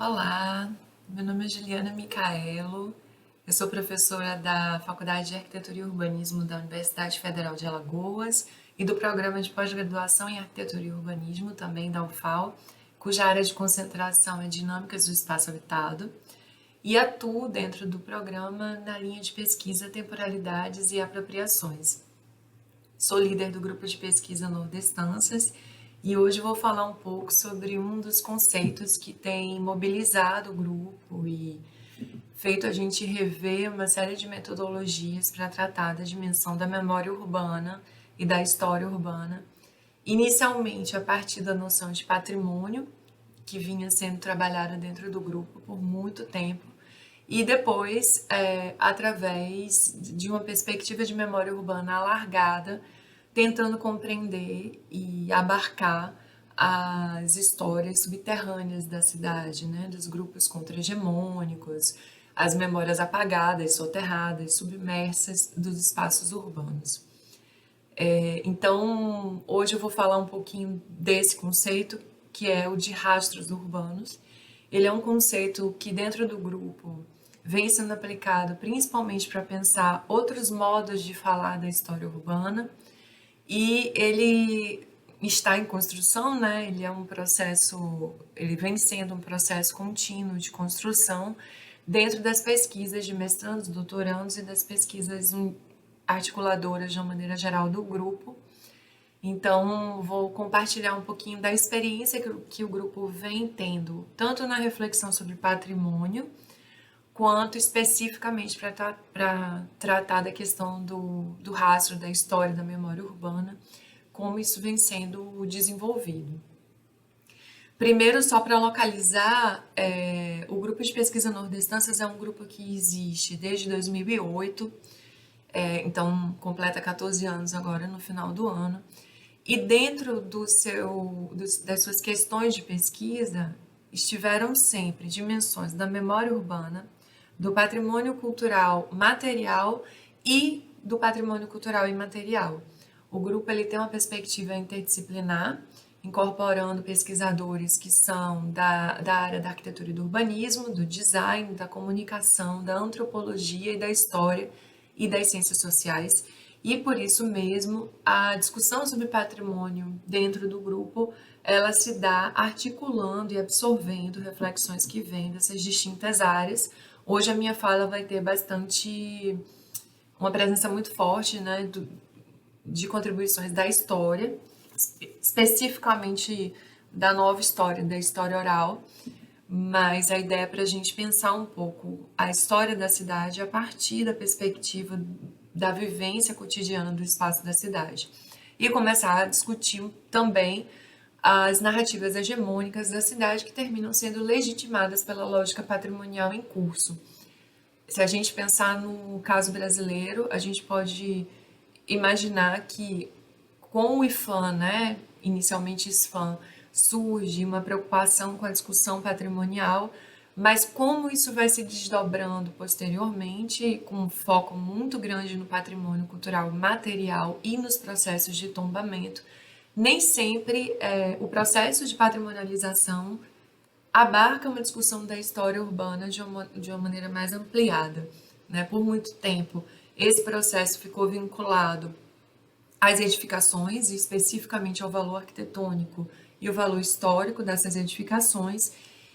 Olá, meu nome é Juliana Micaelo, eu sou professora da Faculdade de Arquitetura e Urbanismo da Universidade Federal de Alagoas e do Programa de Pós-Graduação em Arquitetura e Urbanismo, também da UFAL, cuja área de concentração é Dinâmicas do Espaço Habitado, e atuo dentro do programa na linha de pesquisa Temporalidades e Apropriações. Sou líder do grupo de pesquisa Nordestâncias e hoje vou falar um pouco sobre um dos conceitos que tem mobilizado o grupo e feito a gente rever uma série de metodologias para tratar da dimensão da memória urbana e da história urbana, inicialmente a partir da noção de patrimônio, que vinha sendo trabalhada dentro do grupo por muito tempo, e depois, através de uma perspectiva de memória urbana alargada, tentando compreender e abarcar as histórias subterrâneas da cidade, né, dos grupos contra-hegemônicos, as memórias apagadas, soterradas, submersas dos espaços urbanos. Então, hoje eu vou falar um pouquinho desse conceito, que é o de rastros urbanos. Ele é um conceito que, dentro do grupo, vem sendo aplicado principalmente para pensar outros modos de falar da história urbana, e ele está em construção, né? Ele é um processo, ele vem sendo um processo contínuo de construção dentro das pesquisas de mestrandos, doutorandos e das pesquisas articuladoras de uma maneira geral do grupo. Então, vou compartilhar um pouquinho da experiência que o grupo vem tendo, tanto na reflexão sobre patrimônio, quanto especificamente para tratar da questão do rastro da história da memória urbana, como isso vem sendo desenvolvido. Primeiro, só para localizar, o grupo de pesquisa Nordestâncias é um grupo que existe desde 2008, então completa 14 anos agora no final do ano, e dentro das suas questões de pesquisa estiveram sempre dimensões da memória urbana, do patrimônio cultural material e do patrimônio cultural imaterial. O grupo ele tem uma perspectiva interdisciplinar, incorporando pesquisadores que são da área da arquitetura e do urbanismo, do design, da comunicação, da antropologia e da história e das ciências sociais. E por isso mesmo, a discussão sobre patrimônio dentro do grupo, ela se dá articulando e absorvendo reflexões que vêm dessas distintas áreas. Hoje a minha fala vai ter uma presença muito forte, né, de contribuições da história, especificamente da nova história, da história oral, mas a ideia é para a gente pensar um pouco a história da cidade a partir da perspectiva da vivência cotidiana do espaço da cidade. E começar a discutir também as narrativas hegemônicas da cidade que terminam sendo legitimadas pela lógica patrimonial em curso. Se a gente pensar no caso brasileiro, a gente pode imaginar que com o IFAM, né, inicialmente ISFAM, surge uma preocupação com a discussão patrimonial, mas como isso vai se desdobrando posteriormente, com um foco muito grande no patrimônio cultural material e nos processos de tombamento, nem sempre o processo de patrimonialização abarca uma discussão da história urbana de uma maneira mais ampliada, né? Por muito tempo, esse processo ficou vinculado às edificações, e especificamente ao valor arquitetônico e o valor histórico dessas edificações,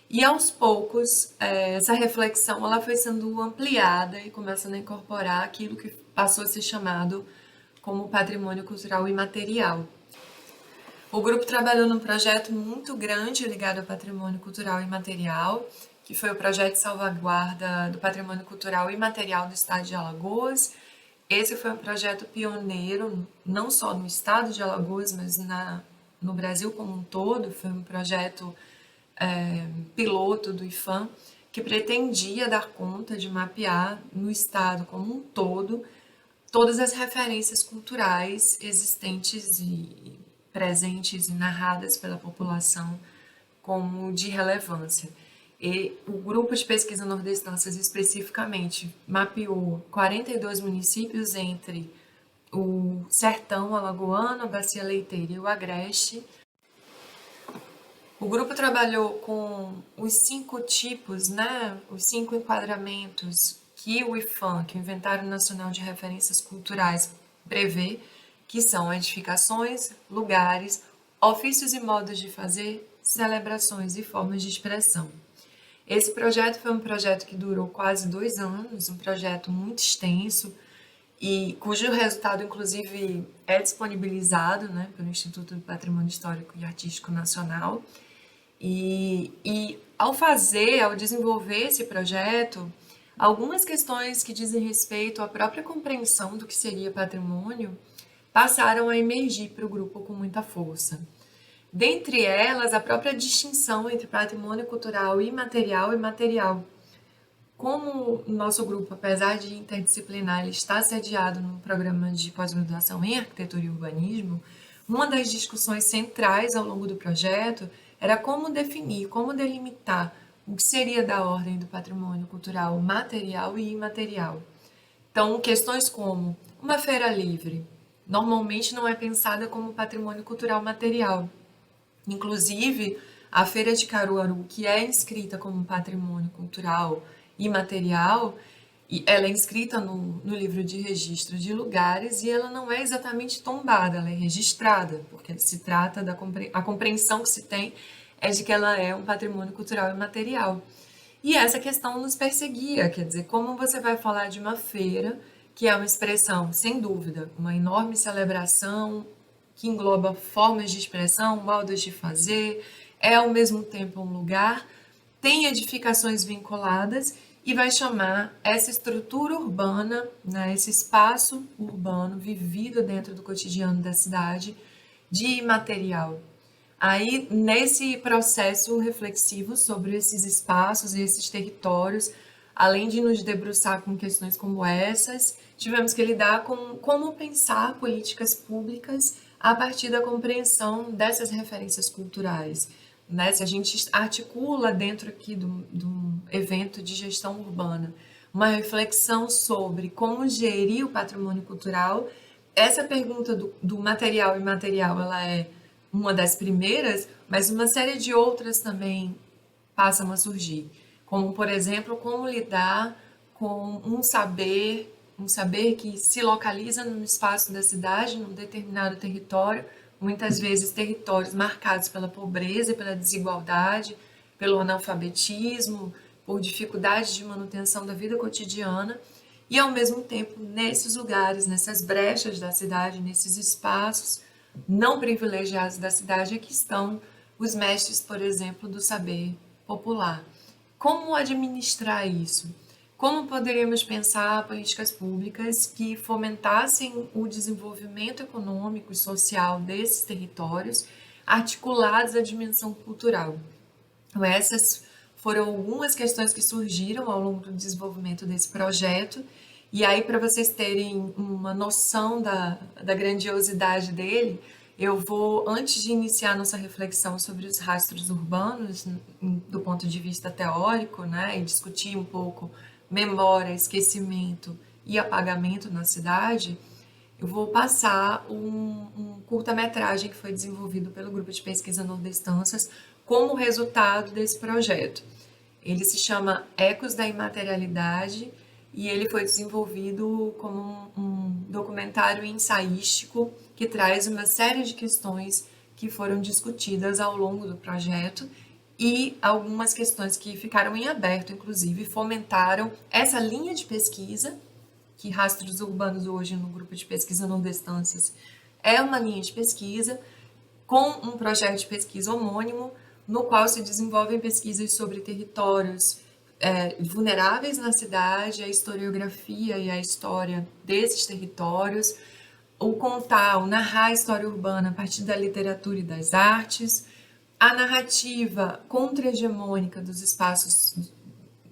e aos poucos essa reflexão ela foi sendo ampliada e começando a incorporar aquilo que passou a ser chamado como patrimônio cultural imaterial. O grupo trabalhou num projeto muito grande ligado ao patrimônio cultural imaterial, que foi o projeto de salvaguarda do patrimônio cultural imaterial do estado de Alagoas. Esse foi um projeto pioneiro, não só no estado de Alagoas, mas no Brasil como um todo. Foi um projeto piloto do IFAM, que pretendia dar conta de mapear no estado como um todo todas as referências culturais existentes e presentes e narradas pela população como de relevância. E o grupo de pesquisa Nordestâncias especificamente mapeou 42 municípios entre o Sertão Alagoano, a Bacia Leiteira e o Agreste. O grupo trabalhou com os 5 tipos, né, os 5 enquadramentos que o IFAM, que o Inventário Nacional de Referências Culturais, prevê, que são edificações, lugares, ofícios e modos de fazer, celebrações e formas de expressão. Esse projeto foi um projeto que durou quase 2 anos, um projeto muito extenso, e cujo resultado, inclusive, é disponibilizado, né, pelo Instituto do Patrimônio Histórico e Artístico Nacional. E ao desenvolver esse projeto, algumas questões que dizem respeito à própria compreensão do que seria patrimônio passaram a emergir para o grupo com muita força. Dentre elas, a própria distinção entre patrimônio cultural imaterial e material. Como o nosso grupo, apesar de interdisciplinar, ele está sediado num programa de pós-graduação em arquitetura e urbanismo, uma das discussões centrais ao longo do projeto era como definir, como delimitar o que seria da ordem do patrimônio cultural material e imaterial. Então, questões como uma feira livre, normalmente não é pensada como patrimônio cultural material. Inclusive, a Feira de Caruaru, que é inscrita como patrimônio cultural imaterial, e ela é inscrita no livro de registro de lugares e ela não é exatamente tombada, ela é registrada, porque se trata a compreensão que se tem é de que ela é um patrimônio cultural imaterial. E essa questão nos perseguia, quer dizer, como você vai falar de uma feira, que é uma expressão, sem dúvida, uma enorme celebração, que engloba formas de expressão, modos de fazer, é ao mesmo tempo um lugar, tem edificações vinculadas e vai chamar essa estrutura urbana, né, esse espaço urbano vivido dentro do cotidiano da cidade, de imaterial. Aí, nesse processo reflexivo sobre esses espaços e esses territórios, além de nos debruçar com questões como essas, tivemos que lidar com como pensar políticas públicas a partir da compreensão dessas referências culturais. Né? Se a gente articula dentro aqui do evento de gestão urbana uma reflexão sobre como gerir o patrimônio cultural, essa pergunta do material e imaterial, ela é uma das primeiras, mas uma série de outras também passam a surgir, como, por exemplo, como lidar com um saber que se localiza no espaço da cidade, num determinado território, muitas vezes territórios marcados pela pobreza e pela desigualdade, pelo analfabetismo, por dificuldade de manutenção da vida cotidiana, e ao mesmo tempo nesses lugares, nessas brechas da cidade, nesses espaços não privilegiados da cidade, é que estão os mestres, por exemplo, do saber popular. Como administrar isso? Como poderíamos pensar políticas públicas que fomentassem o desenvolvimento econômico e social desses territórios, articulados à dimensão cultural? Então, essas foram algumas questões que surgiram ao longo do desenvolvimento desse projeto. E aí, para vocês terem uma noção da grandiosidade dele, eu vou, antes de iniciar nossa reflexão sobre os rastros urbanos, do ponto de vista teórico, né, e discutir um pouco memória, esquecimento e apagamento na cidade, eu vou passar um curta-metragem que foi desenvolvido pelo Grupo de Pesquisa Nordestâncias como resultado desse projeto. Ele se chama Ecos da Imaterialidade e ele foi desenvolvido como um documentário ensaístico que traz uma série de questões que foram discutidas ao longo do projeto e algumas questões que ficaram em aberto, inclusive, fomentaram essa linha de pesquisa, que Rastros Urbanos hoje no Grupo de Pesquisa Nordestâncias é uma linha de pesquisa com um projeto de pesquisa homônimo, no qual se desenvolvem pesquisas sobre territórios vulneráveis na cidade, a historiografia e a história desses territórios, o contar, o narrar a história urbana a partir da literatura e das artes, a narrativa contra-hegemônica dos espaços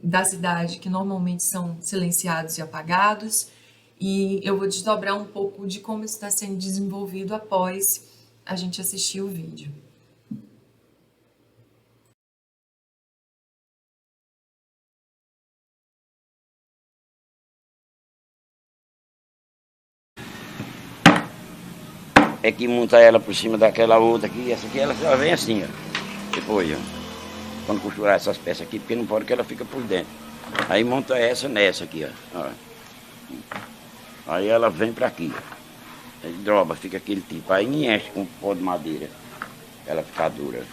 da cidade que normalmente são silenciados e apagados, e eu vou desdobrar um pouco de como isso está sendo desenvolvido após a gente assistir o vídeo. É que monta ela por cima daquela outra aqui, essa aqui ela só vem assim, ó. Depois, ó, quando costurar essas peças aqui, porque não pode que ela fica por dentro. Aí monta essa nessa aqui, ó. Aí ela vem pra aqui. Aí droba, fica aquele tipo. Aí enche com pó de madeira. Ela fica dura.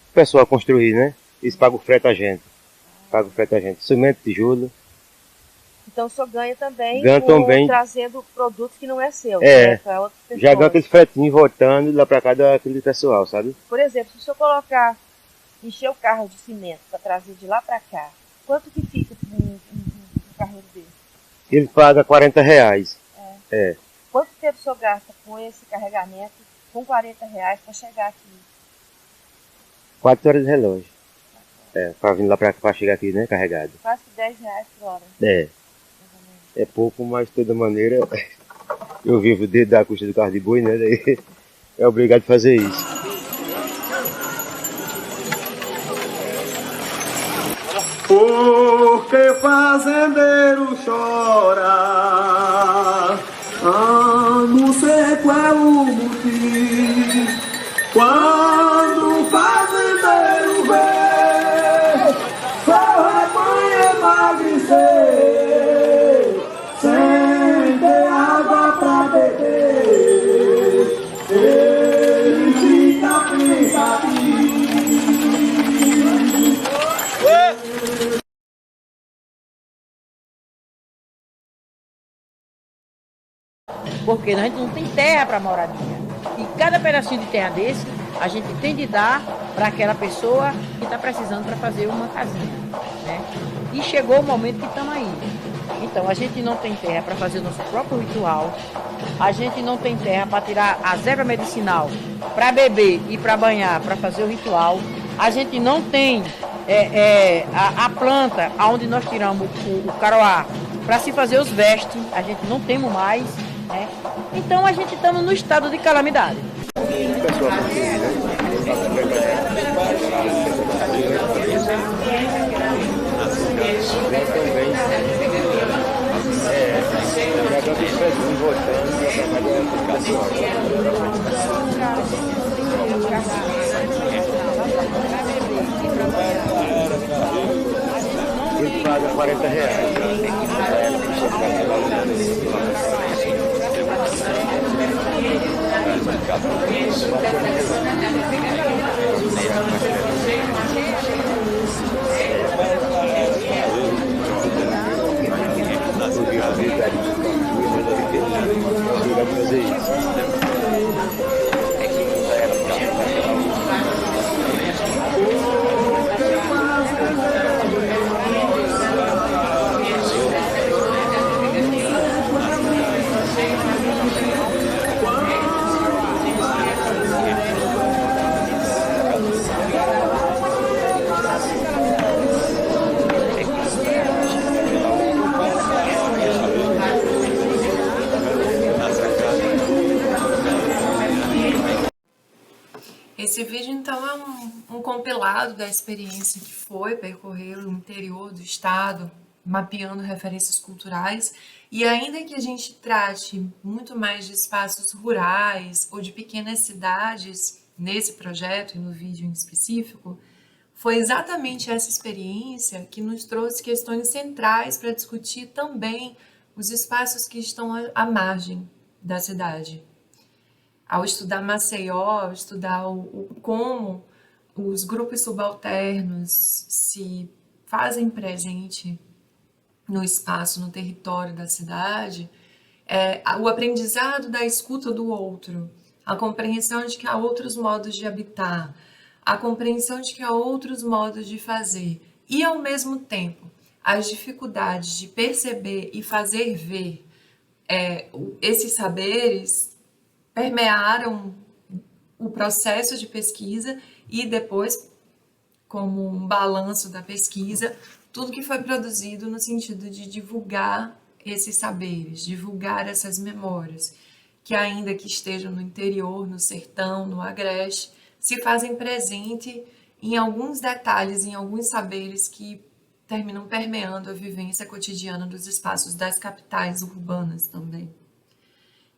O pessoal construir, né? Eles pagam o frete a gente. Pagam o frete a gente. Cimento, tijolo. Então o senhor ganha também, trazendo produtos que não é seu, né, para outras pessoas. Já ganha aquele fretinho voltando lá para cá daquele pessoal, sabe? Por exemplo, se o senhor encher o carro de cimento para trazer de lá para cá, quanto que fica um carreiro desse? Ele paga R$40. Quanto tempo o senhor gasta com esse carregamento, com R$40 para chegar aqui? 4 horas de relógio. Para vir lá para chegar aqui, né, carregado. Quase que R$10 por hora. É pouco, mas de toda maneira eu vivo dentro da custa do carro de boi, né? Daí é obrigado a fazer isso. Porque fazendeiro chora, não sei qual é o motivo. Quando o fazendeiro vê seu rebanho emagrecer, sem ter água pra beber, ele fica pensativo. Porque a gente não tem terra para moradia. E cada pedacinho de terra desse, a gente tem de dar para aquela pessoa que está precisando para fazer uma casinha, né? E chegou o momento que estamos aí. Então, a gente não tem terra para fazer o nosso próprio ritual, a gente não tem terra para tirar a erva medicinal para beber e para banhar, para fazer o ritual, a gente não tem a planta onde nós tiramos o caroá para se fazer os vestes, a gente não temos mais, né? Então, a gente estamos no estado de calamidade. Ele paga R$40. Esse vídeo, então, é um compilado da experiência que foi percorrer o interior do estado, mapeando referências culturais, e ainda que a gente trate muito mais de espaços rurais ou de pequenas cidades nesse projeto e no vídeo em específico, foi exatamente essa experiência que nos trouxe questões centrais para discutir também os espaços que estão à margem da cidade. Ao estudar Maceió, ao estudar como os grupos subalternos se fazem presente no espaço, no território da cidade, o aprendizado da escuta do outro, a compreensão de que há outros modos de habitar, a compreensão de que há outros modos de fazer e, ao mesmo tempo, as dificuldades de perceber e fazer ver esses saberes permearam o processo de pesquisa e depois, como um balanço da pesquisa, tudo que foi produzido no sentido de divulgar esses saberes, divulgar essas memórias, que ainda que estejam no interior, no sertão, no agreste, se fazem presente em alguns detalhes, em alguns saberes que terminam permeando a vivência cotidiana dos espaços das capitais urbanas também.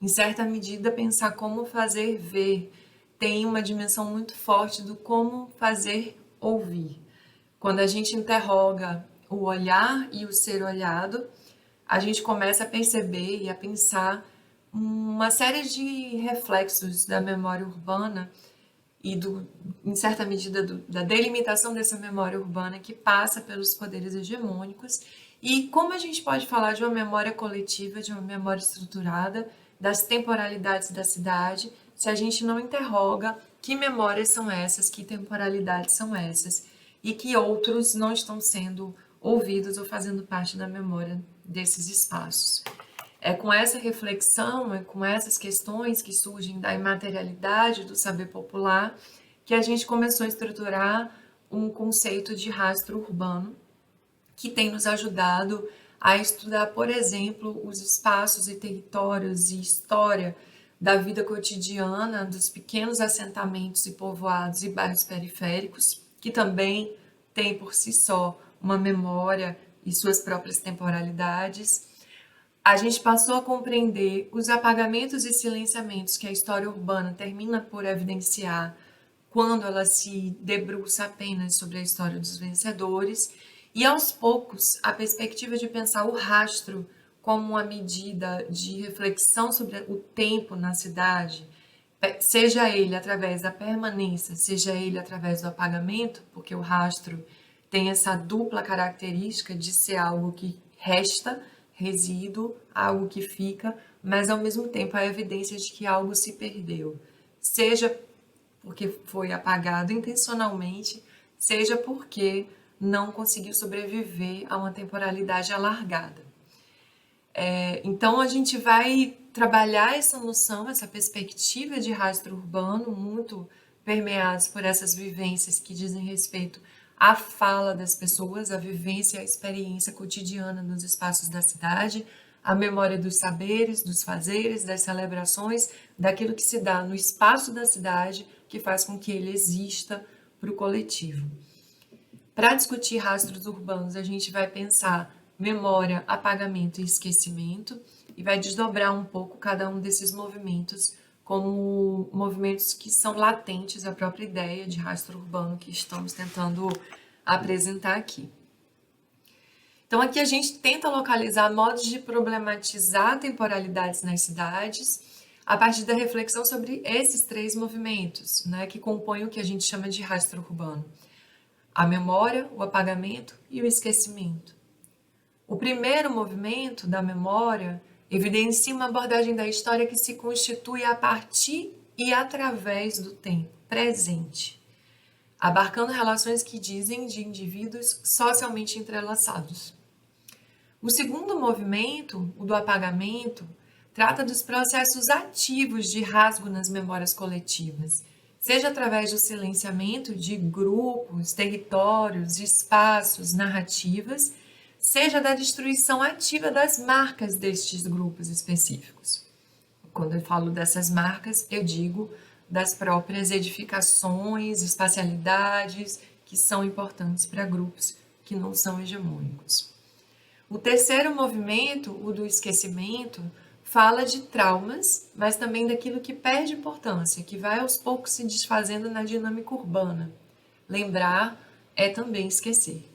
Em certa medida, pensar como fazer ver tem uma dimensão muito forte do como fazer ouvir. Quando a gente interroga o olhar e o ser olhado, a gente começa a perceber e a pensar uma série de reflexos da memória urbana e, em certa medida, da delimitação dessa memória urbana que passa pelos poderes hegemônicos e como a gente pode falar de uma memória coletiva, de uma memória estruturada, das temporalidades da cidade, se a gente não interroga que memórias são essas, que temporalidades são essas, e que outros não estão sendo ouvidos ou fazendo parte da memória desses espaços. É com essa reflexão, é com essas questões que surgem da imaterialidade do saber popular que a gente começou a estruturar um conceito de rastro urbano que tem nos ajudado a estudar, por exemplo, os espaços e territórios e história da vida cotidiana dos pequenos assentamentos e povoados e bairros periféricos, que também têm por si só uma memória e suas próprias temporalidades. A gente passou a compreender os apagamentos e silenciamentos que a história urbana termina por evidenciar quando ela se debruça apenas sobre a história dos vencedores, e aos poucos a perspectiva de pensar o rastro como uma medida de reflexão sobre o tempo na cidade, seja ele através da permanência, seja ele através do apagamento, porque o rastro tem essa dupla característica de ser algo que resta, resíduo, algo que fica, mas ao mesmo tempo a evidência de que algo se perdeu, seja porque foi apagado intencionalmente, seja porque não conseguiu sobreviver a uma temporalidade alargada. Então a gente vai trabalhar essa noção, essa perspectiva de rastro urbano, muito permeados por essas vivências que dizem respeito à fala das pessoas, a vivência, a experiência cotidiana nos espaços da cidade, a memória dos saberes, dos fazeres, das celebrações, daquilo que se dá no espaço da cidade, que faz com que ele exista para o coletivo. Para discutir rastros urbanos, a gente vai pensar memória, apagamento e esquecimento, e vai desdobrar um pouco cada um desses movimentos como movimentos que são latentes à própria ideia de rastro urbano que estamos tentando apresentar aqui. Então aqui a gente tenta localizar modos de problematizar temporalidades nas cidades a partir da reflexão sobre esses três movimentos, né, que compõem o que a gente chama de rastro urbano. A memória, o apagamento e o esquecimento. O primeiro movimento da memória evidencia uma abordagem da história que se constitui a partir e através do tempo presente, abarcando relações que dizem de indivíduos socialmente entrelaçados. O segundo movimento, o do apagamento, trata dos processos ativos de rasgo nas memórias coletivas, seja através do silenciamento de grupos, territórios, espaços, narrativas, seja da destruição ativa das marcas destes grupos específicos. Quando eu falo dessas marcas, eu digo das próprias edificações, espacialidades, que são importantes para grupos que não são hegemônicos. O terceiro movimento, o do esquecimento, fala de traumas, mas também daquilo que perde importância, que vai aos poucos se desfazendo na dinâmica urbana. Lembrar é também esquecer.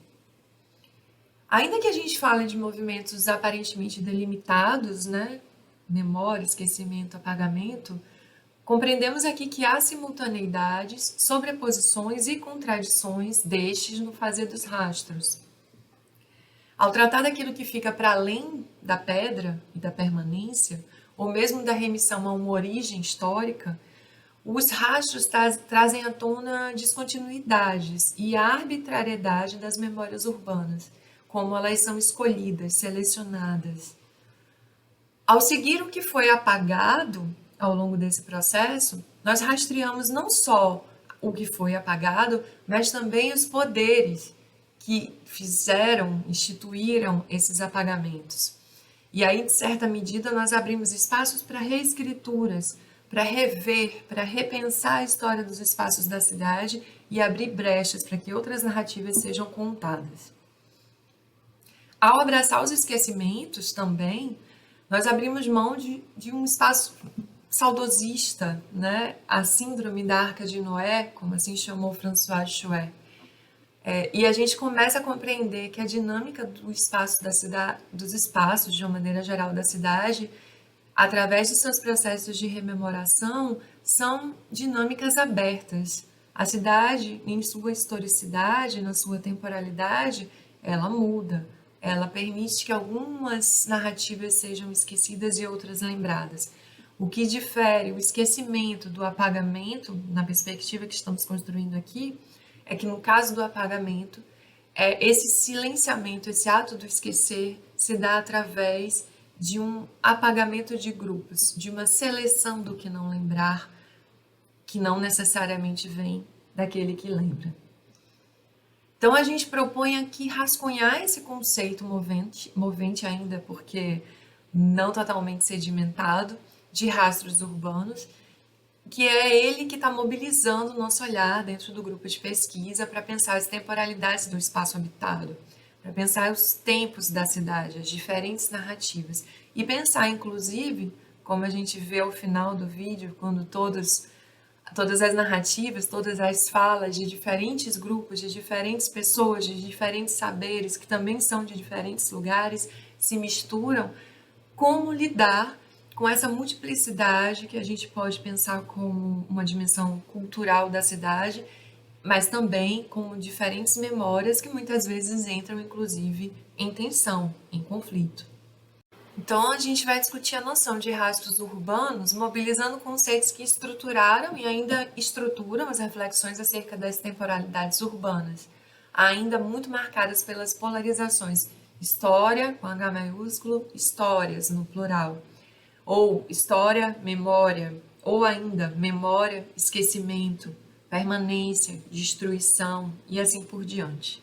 Ainda que a gente fale de movimentos aparentemente delimitados, né? Memória, esquecimento, apagamento, compreendemos aqui que há simultaneidades, sobreposições e contradições destes no fazer dos rastros. Ao tratar daquilo que fica para além da pedra e da permanência, ou mesmo da remissão a uma origem histórica, os rastros trazem à tona descontinuidades e a arbitrariedade das memórias urbanas, como elas são escolhidas, selecionadas. Ao seguir o que foi apagado ao longo desse processo, nós rastreamos não só o que foi apagado, mas também os poderes que instituíram esses apagamentos. E aí, de certa medida, nós abrimos espaços para reescrituras, para rever, para repensar a história dos espaços da cidade e abrir brechas para que outras narrativas sejam contadas. Ao abraçar os esquecimentos também, nós abrimos mão de um espaço saudosista, né? A síndrome da Arca de Noé, como assim chamou François Chouet. E a gente começa a compreender que a dinâmica do espaço da cidade, dos espaços, de uma maneira geral, da cidade, através de seus processos de rememoração, são dinâmicas abertas. A cidade, em sua historicidade, na sua temporalidade, ela muda. Ela permite que algumas narrativas sejam esquecidas e outras lembradas. O que difere o esquecimento do apagamento, na perspectiva que estamos construindo aqui, é que no caso do apagamento, esse silenciamento, esse ato do esquecer, se dá através de um apagamento de grupos, de uma seleção do que não lembrar, que não necessariamente vem daquele que lembra. Então a gente propõe aqui rascunhar esse conceito movente ainda, porque não totalmente sedimentado, de rastros urbanos, que é ele que está mobilizando o nosso olhar dentro do grupo de pesquisa para pensar as temporalidades do espaço habitado, para pensar os tempos da cidade, as diferentes narrativas, e pensar, inclusive, como a gente vê ao final do vídeo, quando todas as narrativas, todas as falas de diferentes grupos, de diferentes pessoas, de diferentes saberes, que também são de diferentes lugares, se misturam, como lidar com essa multiplicidade que a gente pode pensar como uma dimensão cultural da cidade, mas também como diferentes memórias que muitas vezes entram, inclusive, em tensão, em conflito. Então, a gente vai discutir a noção de rastros urbanos, mobilizando conceitos que estruturaram e ainda estruturam as reflexões acerca das temporalidades urbanas, ainda muito marcadas pelas polarizações história, com H maiúsculo, histórias, no plural, ou história, memória, ou ainda memória, esquecimento, permanência, destruição e assim por diante.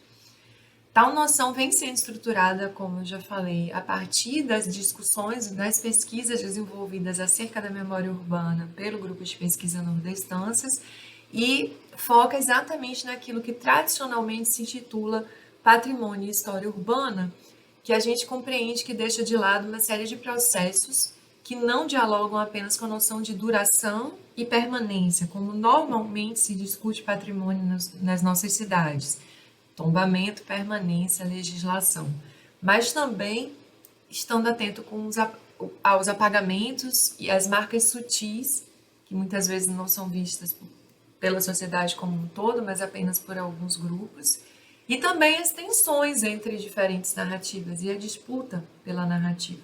Tal noção vem sendo estruturada, como eu já falei, a partir das discussões, das pesquisas desenvolvidas acerca da memória urbana pelo grupo de pesquisa Nordestâncias e foca exatamente naquilo que tradicionalmente se intitula patrimônio e história urbana, que a gente compreende que deixa de lado uma série de processos que não dialogam apenas com a noção de duração e permanência, como normalmente se discute patrimônio nas nossas cidades. Tombamento, permanência, legislação. Mas também estando atento aos apagamentos e às marcas sutis, que muitas vezes não são vistas pela sociedade como um todo, mas apenas por alguns grupos. E também as tensões entre diferentes narrativas e a disputa pela narrativa.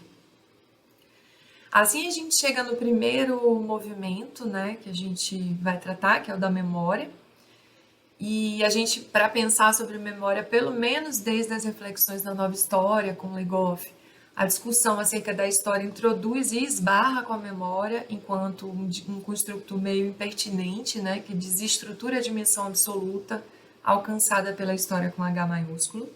Assim a gente chega no primeiro movimento, né, que a gente vai tratar, que é o da memória. E a gente, para pensar sobre memória, pelo menos desde as reflexões da Nova História, com Legoff, a discussão acerca da história introduz e esbarra com a memória enquanto um construto meio impertinente, né, que desestrutura a dimensão absoluta alcançada pela história com H maiúsculo.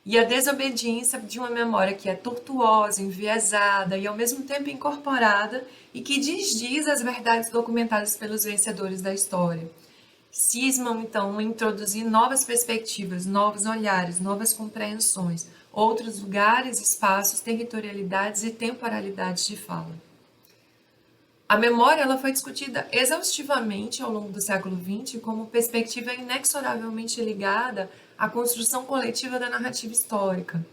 e a desobediência de uma memória que é tortuosa, enviesada e ao mesmo tempo incorporada e que desdiz as verdades documentadas pelos vencedores da história. Cismam, então, em introduzir novas perspectivas, novos olhares, novas compreensões, outros lugares, espaços, territorialidades e temporalidades de fala. A memória ela foi discutida exaustivamente ao longo do século XX como perspectiva inexoravelmente ligada à construção coletiva da narrativa histórica.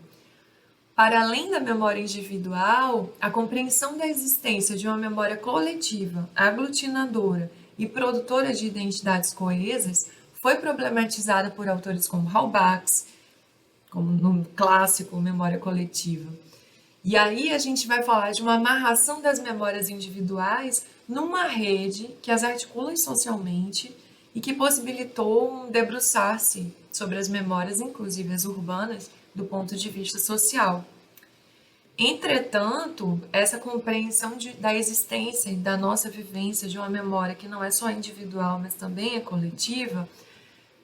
Para além da memória individual, a compreensão da existência de uma memória coletiva, aglutinadora e produtora de identidades coesas foi problematizada por autores como Hal Bax, como no clássico Memória Coletiva. E aí a gente vai falar de uma amarração das memórias individuais numa rede que as articula socialmente e que possibilitou um debruçar-se sobre as memórias, inclusive as urbanas, do ponto de vista social. Entretanto, essa compreensão da existência e da nossa vivência de uma memória que não é só individual, mas também é coletiva,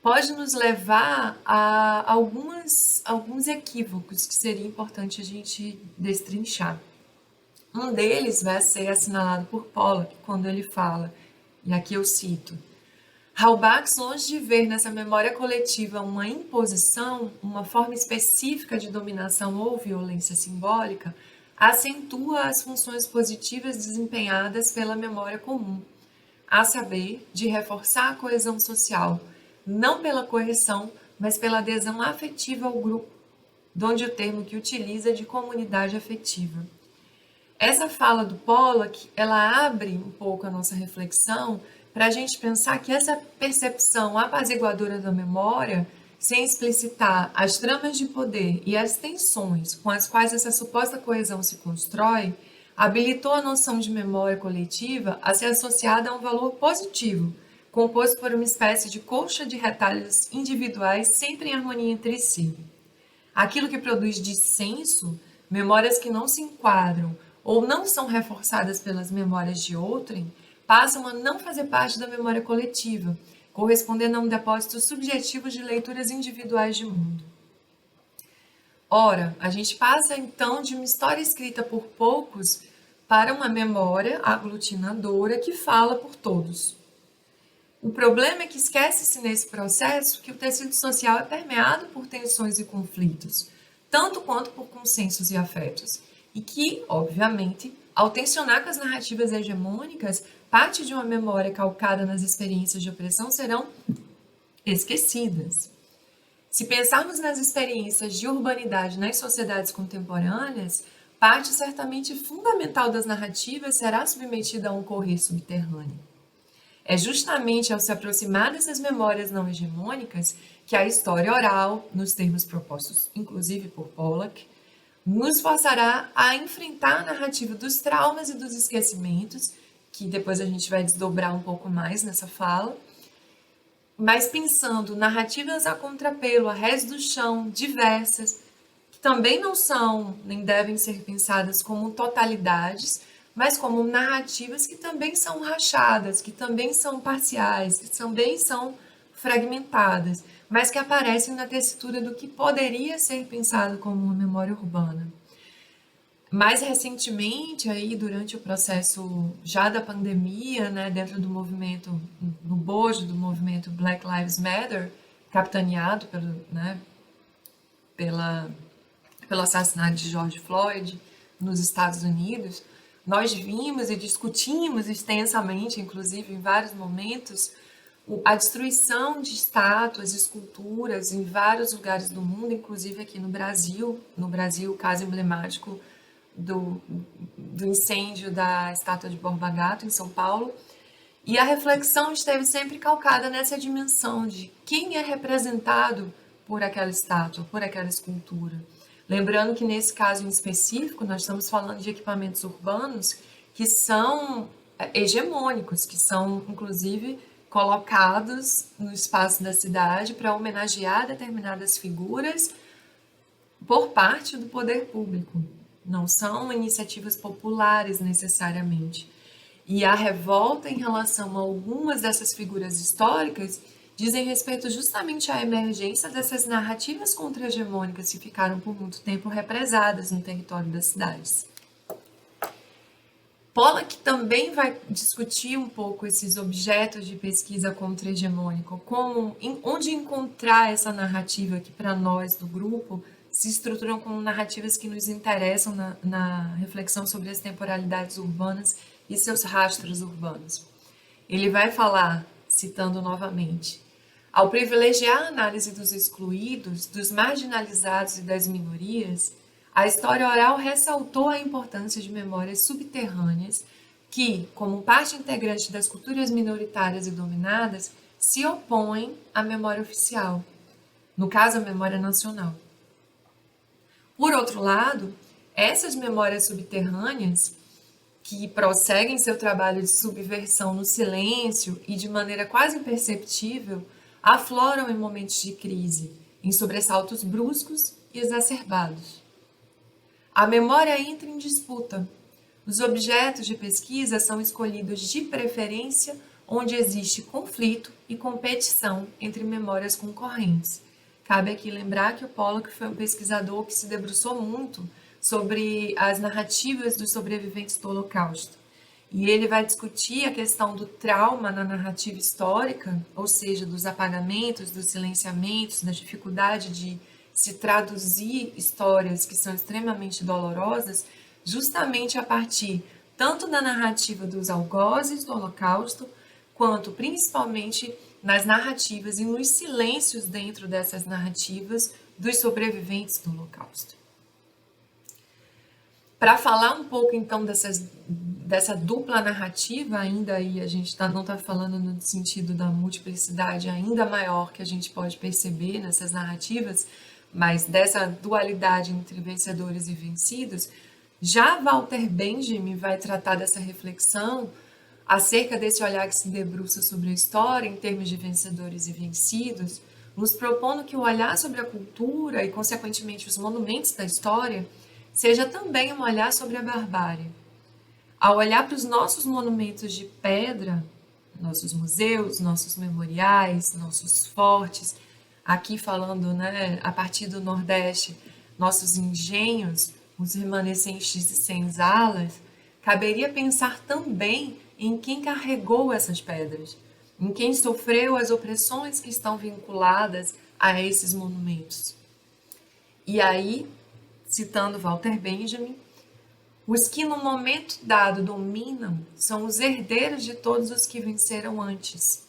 pode nos levar a alguns equívocos que seria importante a gente destrinchar. Um deles vai ser assinalado por Pollock quando ele fala, e aqui eu cito: Halbach, longe de ver nessa memória coletiva uma imposição, uma forma específica de dominação ou violência simbólica, acentua as funções positivas desempenhadas pela memória comum, a saber, de reforçar a coesão social, não pela correção, mas pela adesão afetiva ao grupo, donde o termo que utiliza é de comunidade afetiva. Essa fala do Pollock, ela abre um pouco a nossa reflexão para a gente pensar que essa percepção apaziguadora da memória, sem explicitar as tramas de poder e as tensões com as quais essa suposta coesão se constrói, habilitou a noção de memória coletiva a ser associada a um valor positivo, composto por uma espécie de colcha de retalhos individuais sempre em harmonia entre si. Aquilo que produz dissenso, memórias que não se enquadram ou não são reforçadas pelas memórias de outrem, passam a não fazer parte da memória coletiva, correspondendo a um depósito subjetivo de leituras individuais de mundo. Ora, a gente passa então de uma história escrita por poucos para uma memória aglutinadora que fala por todos. O problema é que esquece-se nesse processo que o tecido social é permeado por tensões e conflitos, tanto quanto por consensos e afetos, e que, obviamente, ao tensionar com as narrativas hegemônicas, parte de uma memória calcada nas experiências de opressão serão esquecidas. Se pensarmos nas experiências de urbanidade nas sociedades contemporâneas, parte certamente fundamental das narrativas será submetida a um correr subterrâneo. É justamente ao se aproximar dessas memórias não hegemônicas que a história oral, nos termos propostos inclusive por Pollock, nos forçará a enfrentar a narrativa dos traumas e dos esquecimentos, que depois a gente vai desdobrar um pouco mais nessa fala, mas pensando narrativas a contrapelo, a rés do chão, diversas, que também não são nem devem ser pensadas como totalidades, mas como narrativas que também são rachadas, que também são parciais, que também são fragmentadas, mas que aparecem na tessitura do que poderia ser pensado como uma memória urbana. Mais recentemente, aí, durante o processo já da pandemia, né, dentro do movimento, no bojo do movimento Black Lives Matter, capitaneado pelo assassinato de George Floyd nos Estados Unidos, nós vimos e discutimos extensamente, inclusive em vários momentos, a destruição de estátuas, esculturas em vários lugares do mundo, inclusive aqui no Brasil, o caso emblemático do incêndio da estátua de Borba Gato, em São Paulo, e a reflexão esteve sempre calcada nessa dimensão de quem é representado por aquela estátua, por aquela escultura. Lembrando que nesse caso em específico, nós estamos falando de equipamentos urbanos que são hegemônicos, que são, inclusive, colocados no espaço da cidade para homenagear determinadas figuras por parte do poder público. Não são iniciativas populares necessariamente. E a revolta em relação a algumas dessas figuras históricas dizem respeito justamente à emergência dessas narrativas contra-hegemônicas que ficaram por muito tempo represadas no território das cidades. Pollack também vai discutir um pouco esses objetos de pesquisa contra-hegemônica, onde encontrar essa narrativa que, para nós do grupo, se estruturam como narrativas que nos interessam na reflexão sobre as temporalidades urbanas e seus rastros urbanos. Ele vai falar, citando novamente, ao privilegiar a análise dos excluídos, dos marginalizados e das minorias, a história oral ressaltou a importância de memórias subterrâneas que, como parte integrante das culturas minoritárias e dominadas, se opõem à memória oficial, no caso, a memória nacional. Por outro lado, essas memórias subterrâneas, que prosseguem seu trabalho de subversão no silêncio e de maneira quase imperceptível, afloram em momentos de crise, em sobressaltos bruscos e exacerbados. A memória entra em disputa. Os objetos de pesquisa são escolhidos de preferência onde existe conflito e competição entre memórias concorrentes. Cabe aqui lembrar que o Pollack foi um pesquisador que se debruçou muito sobre as narrativas dos sobreviventes do Holocausto. E ele vai discutir a questão do trauma na narrativa histórica, ou seja, dos apagamentos, dos silenciamentos, da dificuldade de se traduzir histórias que são extremamente dolorosas, justamente a partir tanto da narrativa dos algozes do Holocausto, quanto principalmente nas narrativas e nos silêncios dentro dessas narrativas dos sobreviventes do Holocausto. Para falar um pouco então dessa dupla narrativa, ainda aí a gente não está falando no sentido da multiplicidade ainda maior que a gente pode perceber nessas narrativas, mas dessa dualidade entre vencedores e vencidos, já Walter Benjamin vai tratar dessa reflexão acerca desse olhar que se debruça sobre a história em termos de vencedores e vencidos, nos propondo que o olhar sobre a cultura e, consequentemente, os monumentos da história seja também um olhar sobre a barbárie. Ao olhar para os nossos monumentos de pedra, nossos museus, nossos memoriais, nossos fortes, aqui falando, né, a partir do Nordeste, nossos engenhos, os remanescentes de senzalas, caberia pensar também em quem carregou essas pedras, em quem sofreu as opressões que estão vinculadas a esses monumentos. E aí, citando Walter Benjamin, os que no momento dado dominam são os herdeiros de todos os que venceram antes.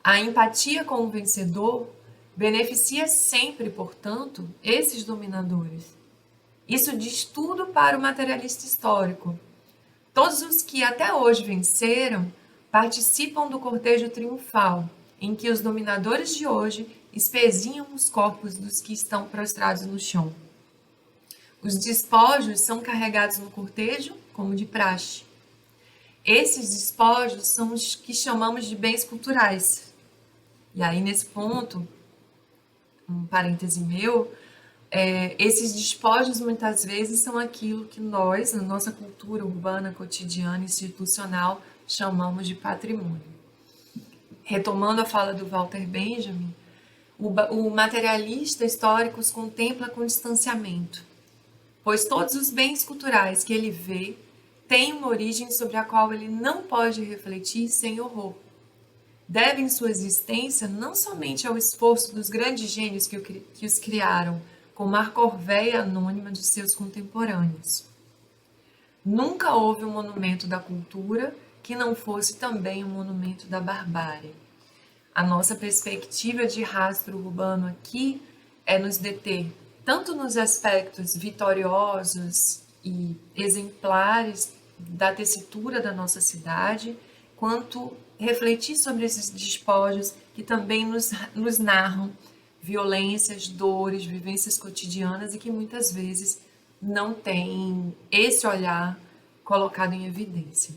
A empatia com o vencedor beneficia sempre, portanto, esses dominadores. Isso diz tudo para o materialista histórico. Todos os que até hoje venceram participam do cortejo triunfal, em que os dominadores de hoje espezinham os corpos dos que estão prostrados no chão. Os despojos são carregados no cortejo, como de praxe. Esses despojos são os que chamamos de bens culturais. E aí, nesse ponto, um parêntese meu, esses despojos muitas vezes são aquilo que nós, na nossa cultura urbana, cotidiana, institucional, chamamos de patrimônio. Retomando a fala do Walter Benjamin, o materialista histórico os contempla com distanciamento, pois todos os bens culturais que ele vê têm uma origem sobre a qual ele não pode refletir sem horror. Devem sua existência não somente ao esforço dos grandes gênios que os criaram, como a corvéia anônima de seus contemporâneos. Nunca houve um monumento da cultura que não fosse também um monumento da barbárie. A nossa perspectiva de rastro urbano aqui é nos deter tanto nos aspectos vitoriosos e exemplares da tessitura da nossa cidade, quanto refletir sobre esses despojos que também nos narram violências, dores, vivências cotidianas e que muitas vezes não têm esse olhar colocado em evidência.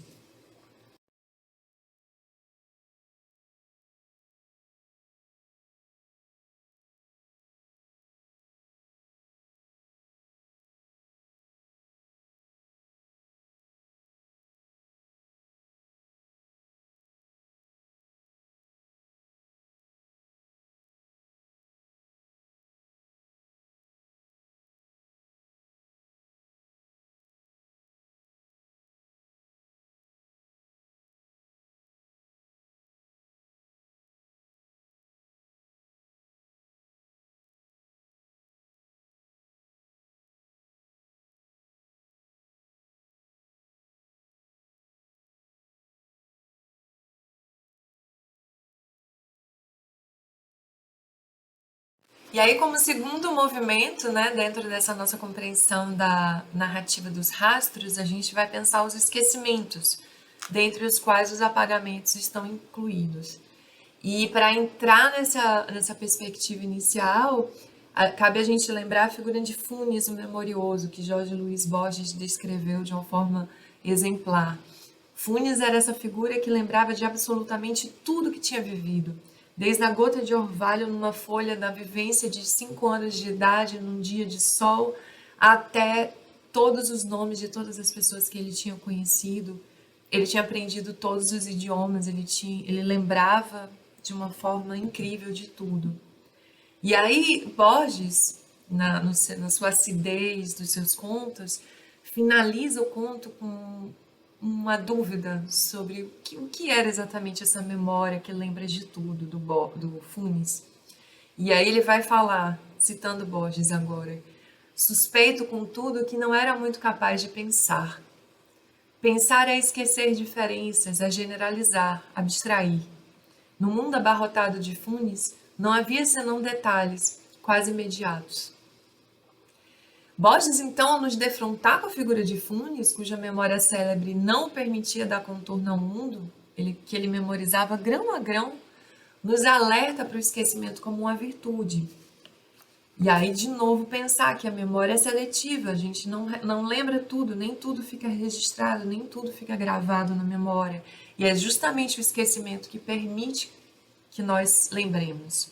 E aí, como segundo movimento, né, dentro dessa nossa compreensão da narrativa dos rastros, a gente vai pensar os esquecimentos, dentre os quais os apagamentos estão incluídos. E para entrar nessa perspectiva inicial, cabe a gente lembrar a figura de Funes, o memorioso, que Jorge Luiz Borges descreveu de uma forma exemplar. Funes era essa figura que lembrava de absolutamente tudo que tinha vivido, desde a gota de orvalho numa folha da vivência de 5 anos de idade, num dia de sol, até todos os nomes de todas as pessoas que ele tinha conhecido. Ele tinha aprendido todos os idiomas, ele lembrava de uma forma incrível de tudo. E aí, Borges, na sua acidez dos seus contos, finaliza o conto com uma dúvida sobre o que era exatamente essa memória que lembra de tudo, do Funes. E aí ele vai falar, citando Borges agora, suspeito, contudo, que não era muito capaz de pensar. Pensar é esquecer diferenças, é generalizar, abstrair. No mundo abarrotado de Funes, não havia senão detalhes, quase imediatos. Borges, então, ao nos defrontar com a figura de Funes, cuja memória célebre não permitia dar contorno ao mundo, que ele memorizava grão a grão, nos alerta para o esquecimento como uma virtude. E aí, de novo, pensar que a memória é seletiva, a gente não lembra tudo, nem tudo fica registrado, nem tudo fica gravado na memória. E é justamente o esquecimento que permite que nós lembremos.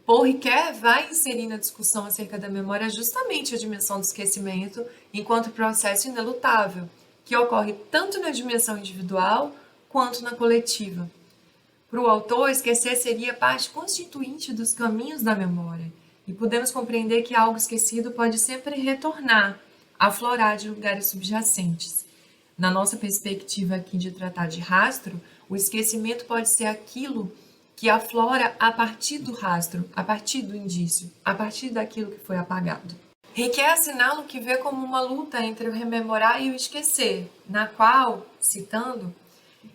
Paul Ricoeur vai inserir na discussão acerca da memória justamente a dimensão do esquecimento enquanto processo inelutável, que ocorre tanto na dimensão individual quanto na coletiva. Para o autor, esquecer seria parte constituinte dos caminhos da memória, e podemos compreender que algo esquecido pode sempre retornar, aflorar de lugares subjacentes. Na nossa perspectiva aqui de tratar de rastro, o esquecimento pode ser aquilo que aflora a partir do rastro, a partir do indício, a partir daquilo que foi apagado. Ricoeur assinala o que vê como uma luta entre o rememorar e o esquecer, na qual, citando,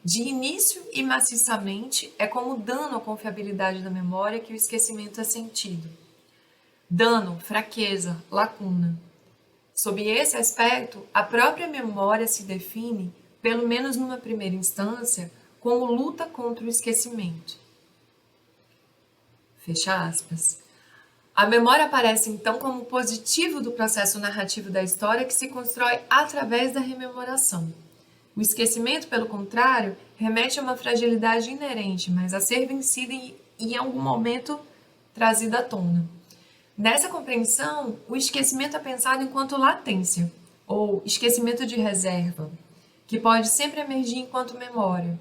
de início e maciçamente é como dano à confiabilidade da memória que o esquecimento é sentido. Dano, fraqueza, lacuna. Sob esse aspecto, a própria memória se define, pelo menos numa primeira instância, como luta contra o esquecimento. Fecha aspas. A memória aparece então como positivo do processo narrativo da história que se constrói através da rememoração. O esquecimento, pelo contrário, remete a uma fragilidade inerente, mas a ser vencida e em algum momento trazida à tona. Nessa compreensão, o esquecimento é pensado enquanto latência, ou esquecimento de reserva, que pode sempre emergir enquanto memória.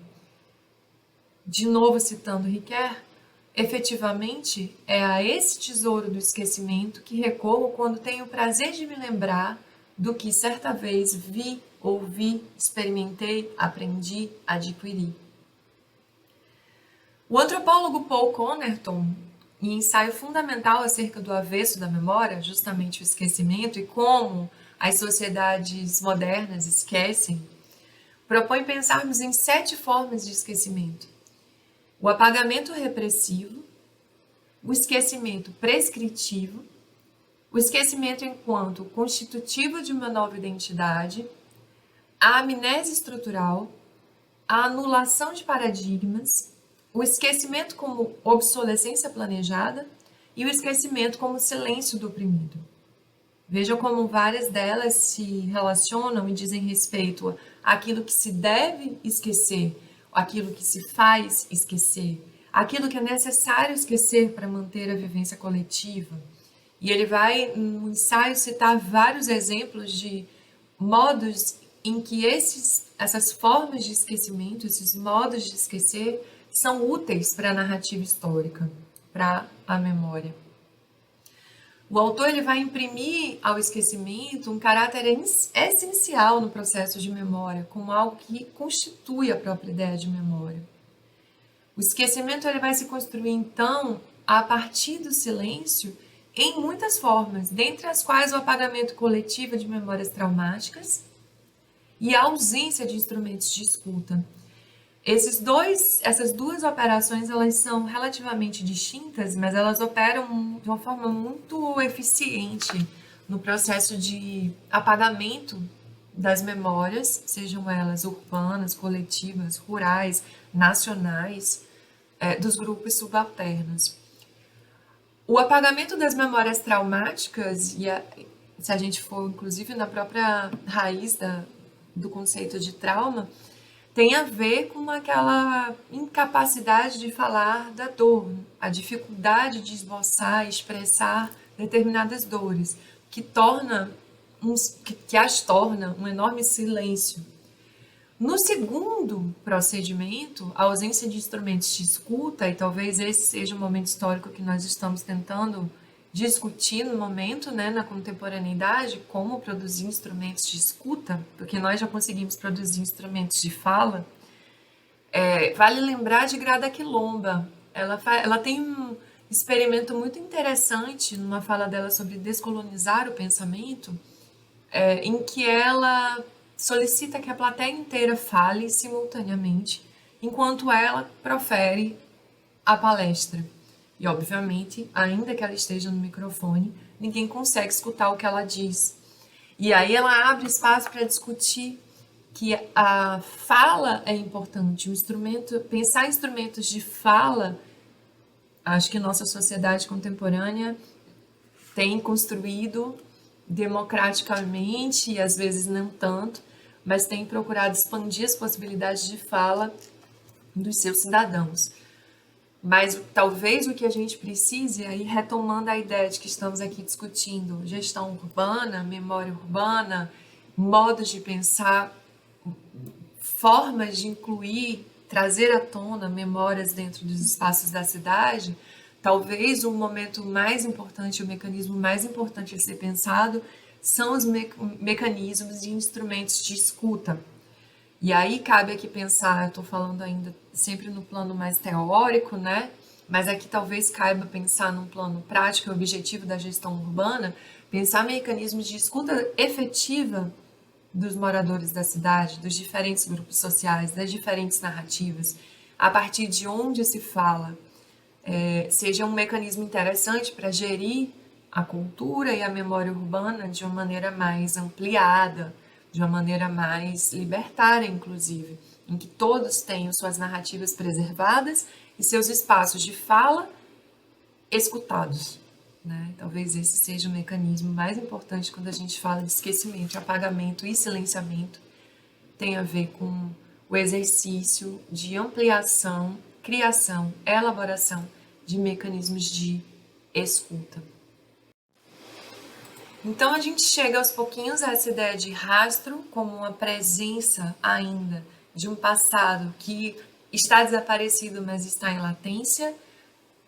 De novo citando Ricoeur, efetivamente, é a esse tesouro do esquecimento que recorro quando tenho o prazer de me lembrar do que certa vez vi, ouvi, experimentei, aprendi, adquiri. O antropólogo Paul Connerton, em ensaio fundamental acerca do avesso da memória, justamente o esquecimento e como as sociedades modernas esquecem, propõe pensarmos em 7 formas de esquecimento. O apagamento repressivo, o esquecimento prescritivo, o esquecimento enquanto constitutivo de uma nova identidade, a amnésia estrutural, a anulação de paradigmas, o esquecimento como obsolescência planejada e o esquecimento como silêncio do oprimido. Veja como várias delas se relacionam e dizem respeito àquilo que se deve esquecer, aquilo que se faz esquecer, aquilo que é necessário esquecer para manter a vivência coletiva. E ele vai, no ensaio, citar vários exemplos de modos em que essas formas de esquecimento, esses modos de esquecer, são úteis para a narrativa histórica, para a memória. O autor ele vai imprimir ao esquecimento um caráter essencial no processo de memória, como algo que constitui a própria ideia de memória. O esquecimento ele vai se construir, então, a partir do silêncio, em muitas formas, dentre as quais o apagamento coletivo de memórias traumáticas e a ausência de instrumentos de escuta. Essas duas operações, elas são relativamente distintas, mas elas operam de uma forma muito eficiente no processo de apagamento das memórias, sejam elas urbanas, coletivas, rurais, nacionais, dos grupos subalternos. O apagamento das memórias traumáticas, se a gente for inclusive na própria raiz do conceito de trauma, tem a ver com aquela incapacidade de falar da dor, a dificuldade de esboçar, expressar determinadas dores, que as torna um enorme silêncio. No segundo procedimento, a ausência de instrumentos de escuta, e talvez esse seja o momento histórico que nós estamos tentando discutir no momento, né, na contemporaneidade, como produzir instrumentos de escuta, porque nós já conseguimos produzir instrumentos de fala. Vale lembrar de Grada Quilomba. Ela tem um experimento muito interessante numa fala dela sobre descolonizar o pensamento, em que ela solicita que a plateia inteira fale simultaneamente, enquanto ela profere a palestra. E, obviamente, ainda que ela esteja no microfone, ninguém consegue escutar o que ela diz. E aí ela abre espaço para discutir que a fala é importante, pensar instrumentos de fala, acho que nossa sociedade contemporânea tem construído democraticamente, e às vezes não tanto, mas tem procurado expandir as possibilidades de fala dos seus cidadãos. Mas talvez o que a gente precise, aí retomando a ideia de que estamos aqui discutindo gestão urbana, memória urbana, modos de pensar, formas de incluir, trazer à tona memórias dentro dos espaços da cidade, talvez o momento mais importante, o mecanismo mais importante a ser pensado são os mecanismos e instrumentos de escuta. E aí cabe aqui pensar, eu estou falando ainda sempre no plano mais teórico, né? Mas aqui talvez caiba pensar num plano prático e objetivo da gestão urbana, pensar mecanismos de escuta efetiva dos moradores da cidade, dos diferentes grupos sociais, das diferentes narrativas, a partir de onde se fala, seja um mecanismo interessante para gerir a cultura e a memória urbana de uma maneira mais ampliada, de uma maneira mais libertária, inclusive, em que todos tenham suas narrativas preservadas e seus espaços de fala escutados, né? Talvez esse seja o mecanismo mais importante quando a gente fala de esquecimento, apagamento e silenciamento, tem a ver com o exercício de ampliação, criação, elaboração de mecanismos de escuta. Então a gente chega aos pouquinhos a essa ideia de rastro como uma presença ainda de um passado que está desaparecido, mas está em latência,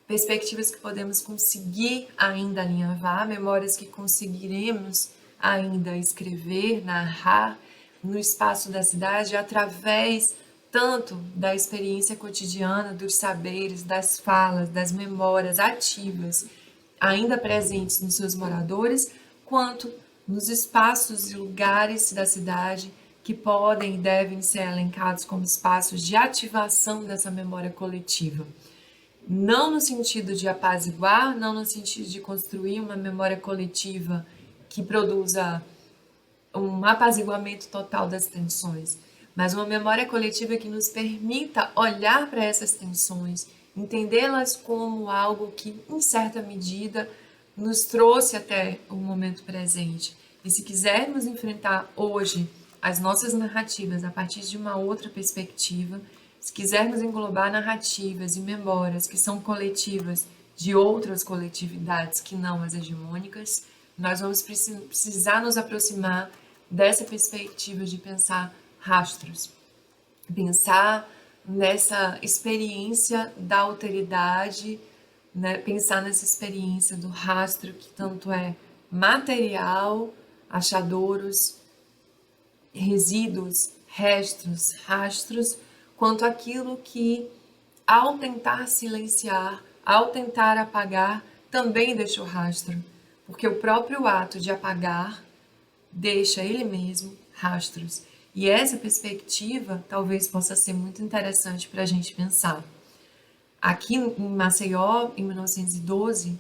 perspectivas que podemos conseguir ainda alinhavar, memórias que conseguiremos ainda escrever, narrar no espaço da cidade através tanto da experiência cotidiana, dos saberes, das falas, das memórias ativas ainda presentes nos seus moradores, quanto nos espaços e lugares da cidade que podem e devem ser elencados como espaços de ativação dessa memória coletiva. Não no sentido de apaziguar, não no sentido de construir uma memória coletiva que produza um apaziguamento total das tensões, mas uma memória coletiva que nos permita olhar para essas tensões, entendê-las como algo que, em certa medida, nos trouxe até o momento presente. E se quisermos enfrentar hoje as nossas narrativas a partir de uma outra perspectiva, se quisermos englobar narrativas e memórias que são coletivas de outras coletividades que não as hegemônicas, nós vamos precisar nos aproximar dessa perspectiva de pensar rastros, pensar nessa experiência da alteridade, né? Pensar nessa experiência do rastro que tanto é material, achadouros, resíduos, restos, rastros, quanto aquilo que, ao tentar silenciar, ao tentar apagar, também deixa o rastro, porque o próprio ato de apagar deixa ele mesmo rastros. E essa perspectiva talvez possa ser muito interessante para a gente pensar. Aqui em Maceió, em 1912,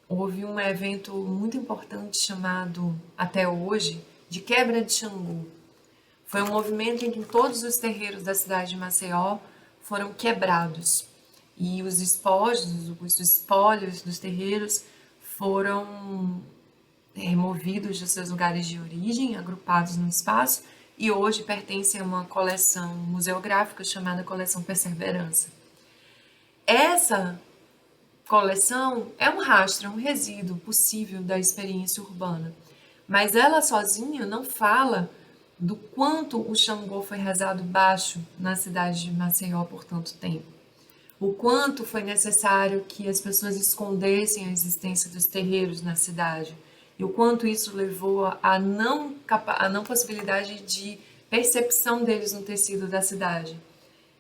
houve um evento muito importante chamado, até hoje, de Quebra de Xangô. Foi um movimento em que todos os terreiros da cidade de Maceió foram quebrados e os espólios dos terreiros foram removidos dos seus lugares de origem, agrupados no espaço, e hoje pertencem a uma coleção museográfica chamada Coleção Perseverança. Essa coleção é um rastro, é um resíduo possível da experiência urbana, mas ela sozinha não fala do quanto o Xangô foi rezado baixo na cidade de Maceió por tanto tempo, o quanto foi necessário que as pessoas escondessem a existência dos terreiros na cidade, e o quanto isso levou à não possibilidade de percepção deles no tecido da cidade.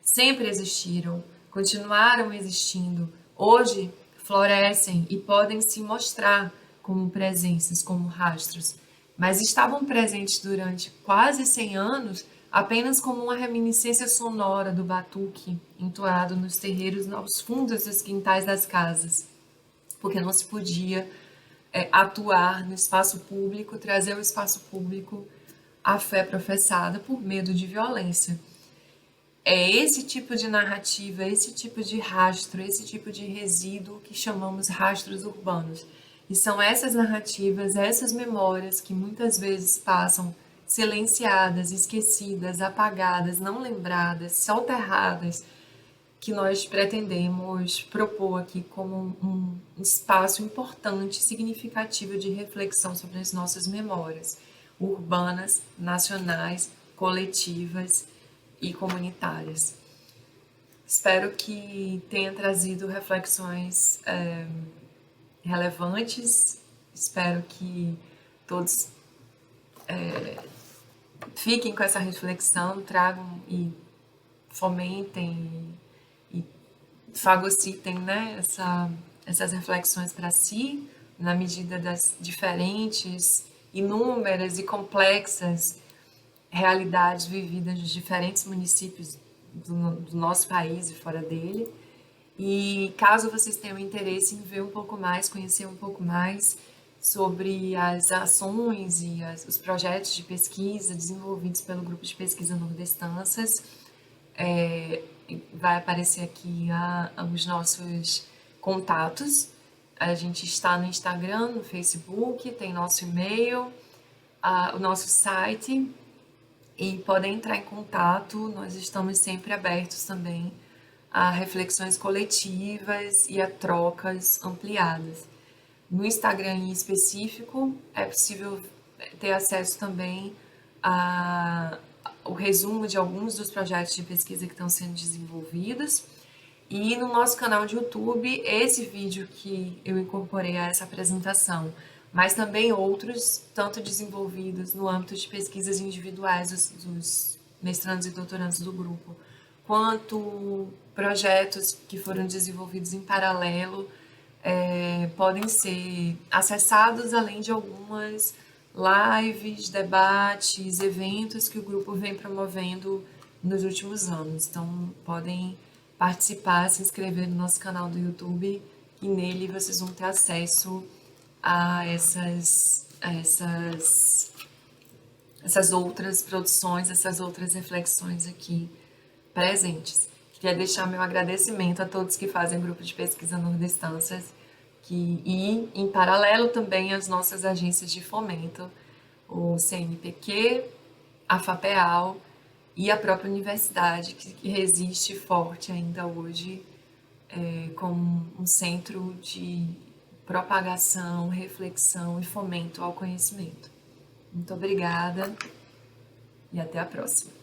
Sempre existiram, continuaram existindo, hoje florescem e podem se mostrar como presenças, como rastros, mas estavam presentes durante quase 100 anos apenas como uma reminiscência sonora do batuque entoado nos terreiros aos fundos dos quintais das casas, porque não se podia atuar no espaço público, trazer ao espaço público a fé professada por medo de violência. É esse tipo de narrativa, esse tipo de rastro, esse tipo de resíduo que chamamos rastros urbanos. E são essas narrativas, essas memórias que muitas vezes passam silenciadas, esquecidas, apagadas, não lembradas, soterradas, que nós pretendemos propor aqui como um espaço importante, significativo de reflexão sobre as nossas memórias urbanas, nacionais, coletivas e comunitárias. Espero que tenha trazido reflexões relevantes, espero que todos fiquem com essa reflexão, tragam e fomentem e fagocitem, né, essas reflexões para si, na medida das diferentes, inúmeras e complexas realidades vividas nos diferentes municípios do nosso país e fora dele. E caso vocês tenham interesse em ver um pouco mais, conhecer um pouco mais sobre as ações e os projetos de pesquisa desenvolvidos pelo Grupo de Pesquisa Nordestansas, vai aparecer aqui os nossos contatos. A gente está no Instagram, no Facebook, tem nosso e-mail, o nosso site, e podem entrar em contato. Nós estamos sempre abertos também a reflexões coletivas e a trocas ampliadas. No Instagram em específico, é possível ter acesso também ao resumo de alguns dos projetos de pesquisa que estão sendo desenvolvidos. E no nosso canal de YouTube, esse vídeo que eu incorporei a essa apresentação, mas também outros, tanto desenvolvidos no âmbito de pesquisas individuais dos mestrandos e doutorandos do grupo, quanto projetos que foram desenvolvidos em paralelo, podem ser acessados, além de algumas lives, debates, eventos que o grupo vem promovendo nos últimos anos. Então, podem participar, se inscrever no nosso canal do YouTube, e nele vocês vão ter acesso a essas outras produções, essas outras reflexões aqui presentes. Queria deixar meu agradecimento a todos que fazem o Grupo de Pesquisa Nordestansas, e em paralelo também as nossas agências de fomento, o CNPq, a FAPEAL e a própria universidade, que resiste forte ainda hoje como um centro de propagação, reflexão e fomento ao conhecimento. Muito obrigada e até a próxima.